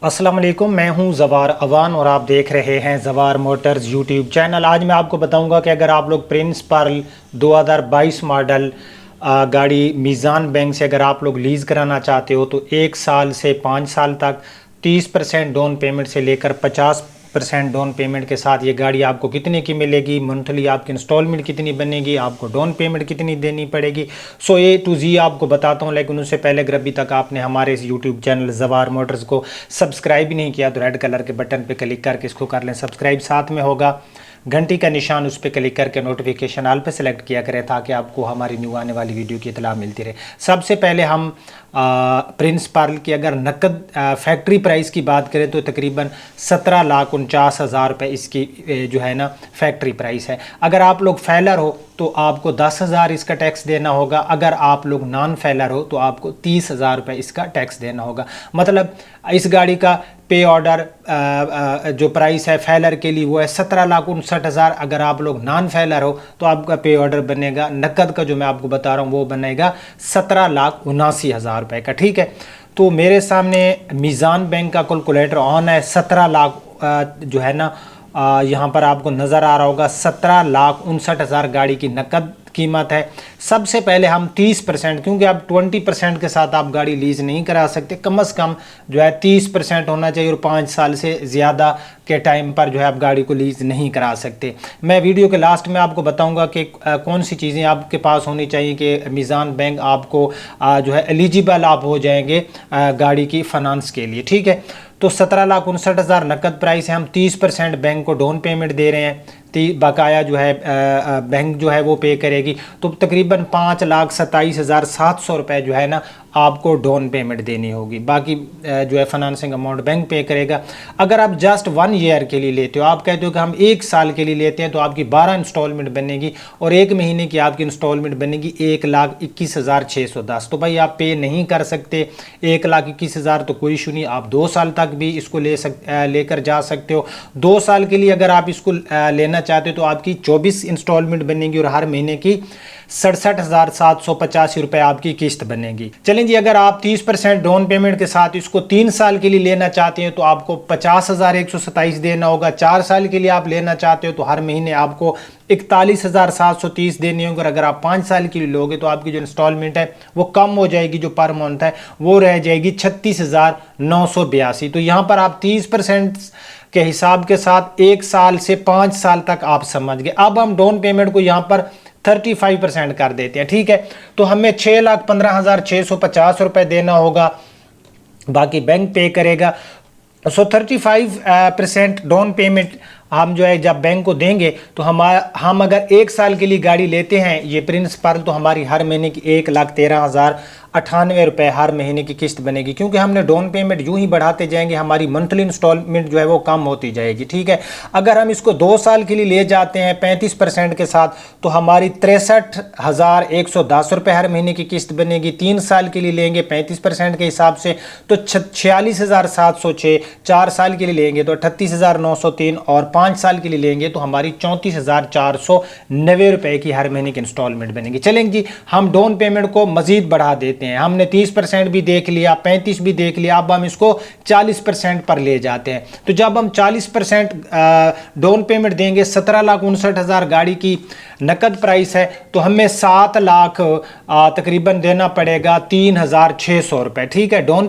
अस्सलाम वालेकुम, मैं हूं ज़वार अवान और आप देख रहे हैं ज़वार मोटर्स यूट्यूब चैनल। आज मैं आपको बताऊंगा कि अगर आप लोग प्रिंस पर्ल 2022 मॉडल गाड़ी मीज़ान बैंक से अगर आप लोग लीज़ कराना चाहते हो तो 1 साल से 5 साल तक 30% डाउन पेमेंट से लेकर 50% डाउन पेमेंट के साथ ये गाड़ी आपको कितने की मिलेगी, मंथली आपकी इंस्टॉलमेंट कितनी बनेगी, आपको डाउन पेमेंट कितनी देनी पड़ेगी, सो ए टू जी आपको बताता हूँ। लेकिन उससे पहले अगर अभी तक आपने हमारे इस यूट्यूब चैनल ज़वार मोटर्स को सब्सक्राइब नहीं किया तो रेड कलर के बटन पे क्लिक करके इसको कर लें सब्सक्राइब। साथ में होगा घंटी का निशान, उस पर क्लिक करके नोटिफिकेशन ऑल पे सेलेक्ट किया करें ताकि आपको हमारी न्यू आने वाली वीडियो की इतला मिलती रहे। सबसे पहले हम प्रिंस पर्ल की अगर नकद फैक्ट्री प्राइस की बात करें तो तकरीबन 17,49,000 रुपये इसकी जो है ना फैक्ट्री प्राइस है। अगर आप लोग फैलर हो तो आपको 10,000 इसका टैक्स देना होगा। अगर आप लोग नॉन फैलर हो तो आपको 30,000 रुपये इसका टैक्स देना होगा। मतलब इस गाड़ी का पे ऑर्डर जो प्राइस है फैलर के लिए वो है 17,59,000। अगर आप लोग नॉन फैलर हो तो आपका पे ऑर्डर बनेगा नकद का जो मैं आपको बता रहा हूँ वो बनेगा 17,79,000 रुपये का। ठीक है, तो मेरे सामने मीज़ान बैंक का कैलकुलेटर ऑन है। 17 लाख जो है ना यहाँ पर आपको नज़र आ रहा होगा 17,59,000 गाड़ी की नकद कीमत है। सबसे पहले हम 30%, क्योंकि आप 20% के साथ आप गाड़ी लीज़ नहीं करा सकते, कम से कम जो है 30% होना चाहिए और 5 साल से ज़्यादा के टाइम पर जो है आप गाड़ी को लीज़ नहीं करा सकते। मैं वीडियो के लास्ट में आपको बताऊंगा कि कौन सी चीज़ें आपके पास होनी चाहिए कि मीज़ान बैंक आपको जो है एलिजिबल आप हो जाएंगे गाड़ी की फाइनेंस के लिए। ठीक है, तो 17,59,000 नकद प्राइस है। हम 30% बैंक को डाउन पेमेंट दे रहे हैं, बकाया जो है बैंक जो है वो पे करेगी, तो तकरीबन 5,27,700 रुपये जो है ना आपको डाउन पेमेंट देनी होगी। बाकी जो है फाइनेंसिंग अमाउंट बैंक पे करेगा। अगर आप जस्ट 1 ईयर के लिए लेते हो, आप कहते हो कि हम 1 साल के लिए लेते हैं, तो आपकी 12 इंस्टॉलमेंट बनेगी और 1 महीने की आपकी इंस्टॉलमेंट बनेगी 1,21,610। तो भाई आप पे नहीं कर सकते 1,21,000 तो कोई इशू नहीं, आप 2 साल तक भी इसको लेकर जा सकते हो। 2 साल के लिए अगर आप इसको लेना चाहते हो तो आपकी 24 इंस्टॉलमेंट बनेगी और हर महीने की 67,785 रुपये आपकी किस्त बनेगी। चलें जी, अगर आप 30% डाउन पेमेंट के साथ इसको 3 साल के लिए लेना चाहते हैं तो आपको 50,127 देना होगा। 4 साल के लिए आप लेना चाहते हो तो हर महीने आपको 41,730 देनी होगी। और अगर आप 5 साल के लिए लोगे तो आपकी जो इंस्टॉलमेंट है वो कम हो जाएगी, जो पर मंथ है वो रह जाएगी 36,982। तो यहाँ पर आप 30% के हिसाब के साथ 1 साल से 5 साल तक आप समझ गए। अब हम डाउन पेमेंट को यहाँ पर 35% कर देते हैं। ठीक है, तो हमें 6,15,650 रुपये देना होगा, बाकी बैंक पे करेगा। सो 35% डाउन पेमेंट हम जो है जब बैंक को देंगे तो हम अगर 1 साल के लिए गाड़ी लेते हैं ये प्रिंस पर्ल, तो हमारी हर महीने की 1,13,098 रुपये हर महीने की किस्त बनेगी। क्योंकि हमने डाउन पेमेंट यूं ही बढ़ाते जाएंगे, हमारी मंथली इंस्टॉलमेंट जो है वो कम होती जाएगी। ठीक है, अगर हम इसको 2 साल के लिए ले जाते हैं 35% के साथ तो हमारी 63,110 रुपये हर महीने की किस्त बनेगी। 3 साल के लिए लेंगे 35% के हिसाब से तो 46,706, 4 साल के लिए लेंगे तो 38,903 और 5 साल के लिए लेंगे तो हमारी 34,490 रुपए की हर महीने की इंस्टॉलमेंट बनेगी। चलेंगे जी, हम डाउन पेमेंट को मजीद बढ़ा देते हैं। हमने 30% भी देख लिया, 35 भी देख लिया, अब हम इसको 40% पर ले जाते हैं। तो जब हम 40% डाउन पेमेंट देंगे, 17,59,000 गाड़ी की नकद प्राइस है, तो हमें 7 लाख तकरीबन देना पड़ेगा 3,600 रुपये। ठीक है, डाउन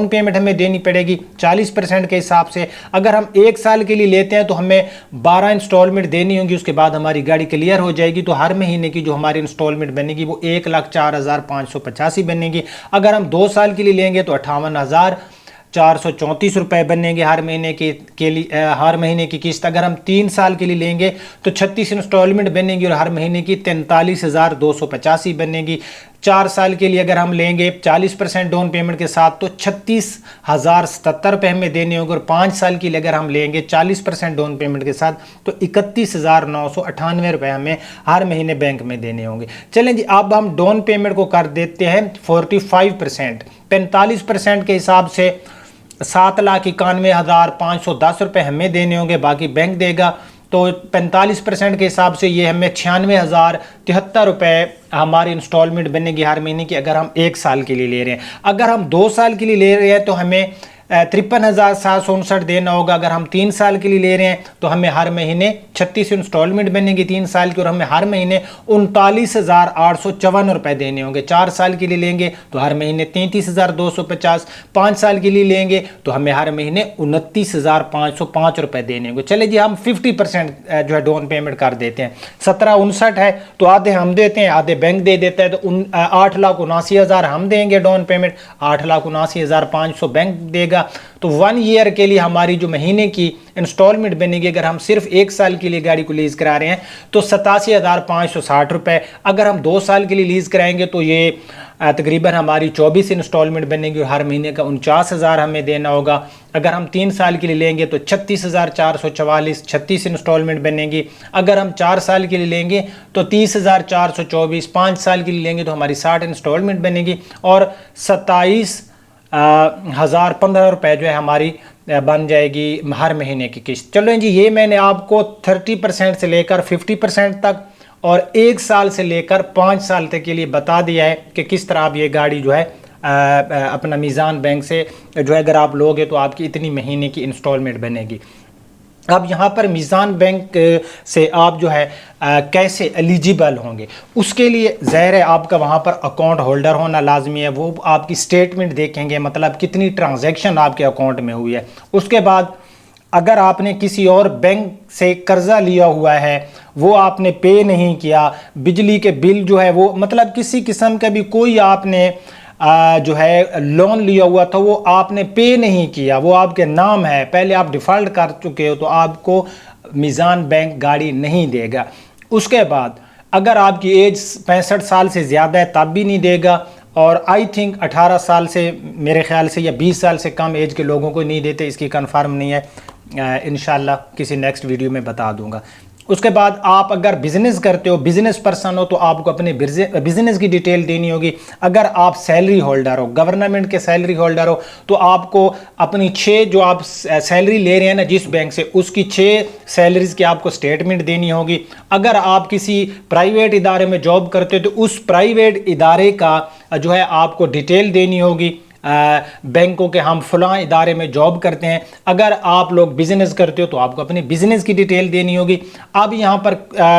पेमेंट हमें देनी पड़ेगी 40% के हिसाब से। अगर हम 1 साल के लिए लेते हैं तो हमें 12 इंस्टॉलमेंट देनी होगी, उसके बाद हमारी गाड़ी क्लियर हो जाएगी। तो हर महीने की जो हमारी इंस्टॉलमेंट बनेगी वो 1,04,585 बनेगी। अगर हम 2 साल के लिए लेंगे तो 58,434 रुपये बनेंगे हर महीने के लिए हर महीने की किस्त। अगर हम 3 साल के लिए लेंगे तो 36 इंस्टॉलमेंट बनेगी और हर महीने की 43,285 बनेगी। 4 साल के लिए अगर हम लेंगे 40% डाउन पेमेंट के साथ तो 36,077 रुपये हमें देने होंगे। और 5 साल के लिए अगर हम लेंगे 40% डाउन पेमेंट के साथ तो 31,998 रुपये हमें हर महीने बैंक में देने होंगे। चलें जी, अब हम डाउन पेमेंट को कर देते हैं 45%। 45% के हिसाब से 7,91,510 रुपये हमें देने होंगे, बाकी बैंक देगा। तो 45% के हिसाब से ये हमें 96,073 रुपये हमारी इंस्टॉलमेंट बनेगी हर महीने की, अगर हम 1 साल के लिए ले रहे हैं। अगर हम 2 साल के लिए ले रहे हैं तो हमें 53,759 देना होगा। अगर हम 3 साल के लिए ले रहे हैं तो हमें हर महीने 36 इंस्टॉलमेंट बनेगी 3 साल की, और हमें हर महीने 39,854 रुपए देने होंगे। 4 साल के लिए लेंगे तो हर महीने 33,250, 5 साल के लिए लेंगे तो हमें हर महीने 29,505 रुपए देने होंगे। चले जी हम 50% जो है डाउन पेमेंट कर देते हैं। 1759 है तो आधे हम देते हैं, आधे बैंक दे देता है, तो 8,79,000 हम देंगे डाउन पेमेंट, 8,79,500 बैंक देगा। तो 1 ईयर के लिए हमारी जो महीने की इंस्टॉलमेंट बनेगी, अगर हम सिर्फ 1 साल के लिए गाड़ी को लीज करा रहे हैं तो 87,560 रुपए। अगर हम 2 साल के लिए लीज कराएंगे तो ये तकरीबन हमारी 24 इंस्टॉलमेंट बनेगी और हर महीने का 49,000 हमें देना होगा। अगर हम 3 साल के लिए लेंगे तो 36,444 36 इंस्टॉलमेंट बनेगी। अगर हम 4 साल के लिए लेंगे तो 30,424, 5 साल के लिए लेंगे तो हमारी 60 इंस्टॉलमेंट बनेगी और 27,015 रुपये जो है हमारी बन जाएगी हर महीने की किस्त। चलो जी, ये मैंने आपको 30% से लेकर 50% तक और 1 साल से लेकर 5 साल तक के लिए बता दिया है कि किस तरह आप ये गाड़ी जो है अपना मीज़ान बैंक से जो है अगर आप लोगे तो आपकी इतनी महीने की इंस्टॉलमेंट बनेगी। अब यहाँ पर मीज़ान बैंक से आप जो है कैसे एलिजिबल होंगे, उसके लिए ज़ाहिर है आपका वहाँ पर अकाउंट होल्डर होना लाजमी है। वो आपकी स्टेटमेंट देखेंगे, मतलब कितनी ट्रांजैक्शन आपके अकाउंट में हुई है। उसके बाद अगर आपने किसी और बैंक से कर्जा लिया हुआ है, वो आपने पे नहीं किया, बिजली के बिल जो है वो मतलब किसी किस्म का भी कोई आपने जो है लोन लिया हुआ था वो आपने पे नहीं किया, वो आपके नाम है, पहले आप डिफ़ॉल्ट कर चुके हो, तो आपको मीज़ान बैंक गाड़ी नहीं देगा। उसके बाद अगर आपकी एज 65 साल से ज़्यादा है तब भी नहीं देगा, और आई थिंक 18 साल से मेरे ख्याल से या 20 साल से कम एज के लोगों को नहीं देते, इसकी कंफर्म नहीं है, इंशाल्लाह किसी नेक्स्ट वीडियो में बता दूंगा। उसके बाद आप अगर बिज़नेस करते हो, बिज़नेस पर्सन हो, तो आपको अपने बिज़नेस की डिटेल देनी होगी। अगर आप सैलरी होल्डर हो, गवर्नमेंट के सैलरी होल्डर हो, तो आपको अपनी 6 जो आप सैलरी ले रहे हैं ना जिस बैंक से, उसकी 6 सैलरीज की आपको स्टेटमेंट देनी होगी। अगर आप किसी प्राइवेट इदारे में जॉब करते हो तो उस प्राइवेट इदारे का जो है आपको डिटेल देनी होगी, बैंकों के हम फलां इदारे में जॉब करते हैं। अगर आप लोग बिज़नेस करते हो तो आपको अपने बिज़नेस की डिटेल देनी होगी। अब यहाँ पर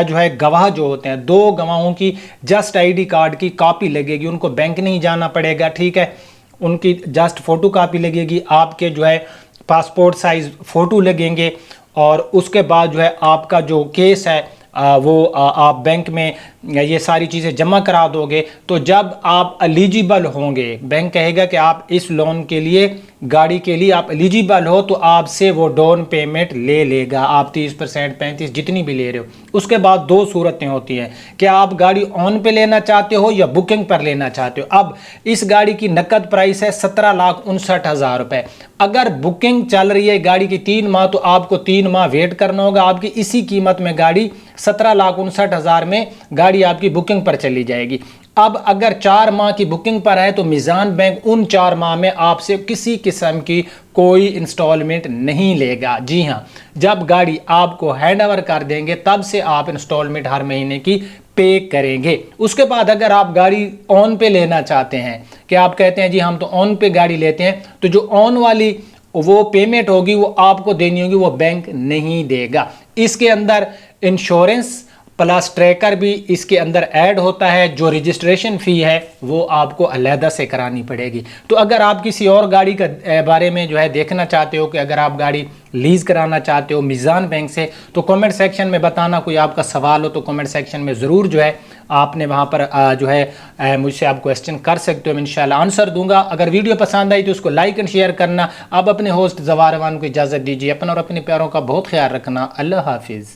जो है गवाह जो होते हैं, 2 गवाहों की जस्ट आईडी कार्ड की कॉपी लगेगी, उनको बैंक नहीं जाना पड़ेगा, ठीक है। उनकी जस्ट फ़ोटो कापी लगेगी, आपके जो है पासपोर्ट साइज़ फ़ोटो लगेंगे, और उसके बाद जो है आपका जो केस है वो आप बैंक में ये सारी चीज़ें जमा करा दोगे। तो जब आप एलिजिबल होंगे, बैंक कहेगा कि आप इस लोन के लिए, गाड़ी के लिए आप एलिजिबल हो, तो आपसे वो डाउन पेमेंट ले लेगा, आप 30% 35 जितनी भी ले रहे हो। उसके बाद 2 सूरतें होती हैं कि आप गाड़ी ऑन पे लेना चाहते हो या बुकिंग पर लेना चाहते हो। अब इस गाड़ी की नकद प्राइस है 17,59,000 रुपये। अगर बुकिंग चल रही है गाड़ी की 3 माह, तो आपको 3 माह वेट करना होगा, आपकी इसी कीमत में गाड़ी 17,59,000 में गाड़ी आपकी बुकिंग पर चली जाएगी। अब अगर 4 माह की बुकिंग पर है तो मीज़ान बैंक उन 4 माह में आपसे किसी किस्म की कोई इंस्टॉलमेंट नहीं लेगा। जी हाँ, जब गाड़ी आपको हैंड ओवर कर देंगे तब से आप इंस्टॉलमेंट हर महीने की पे करेंगे। उसके बाद अगर आप गाड़ी ऑन पे लेना चाहते हैं, कि आप कहते हैं जी हम तो ऑन पे गाड़ी लेते हैं, तो जो ऑन वाली वो पेमेंट होगी वो आपको देनी होगी, वो बैंक नहीं देगा। इसके अंदर इंश्योरेंस प्लस ट्रैकर भी इसके अंदर ऐड होता है, जो रजिस्ट्रेशन फ़ी है वो आपको अलहदा से करानी पड़ेगी। तो अगर आप किसी और गाड़ी का बारे में जो है देखना चाहते हो कि अगर आप गाड़ी लीज़ कराना चाहते हो मीज़ान बैंक से, तो कमेंट सेक्शन में बताना। कोई आपका सवाल हो तो कमेंट सेक्शन में ज़रूर जो है आपने वहाँ पर जो है मुझसे आप क्वेश्चन कर सकते हो, मैं इंशाल्लाह आंसर दूंगा। अगर वीडियो पसंद आई तो उसको लाइक एंड शेयर करना। आप अपने होस्ट ज़वार अवान को इजाज़त दीजिए, अपना और अपने प्यारों का बहुत ख्याल रखना। अल्लाह हाफिज़।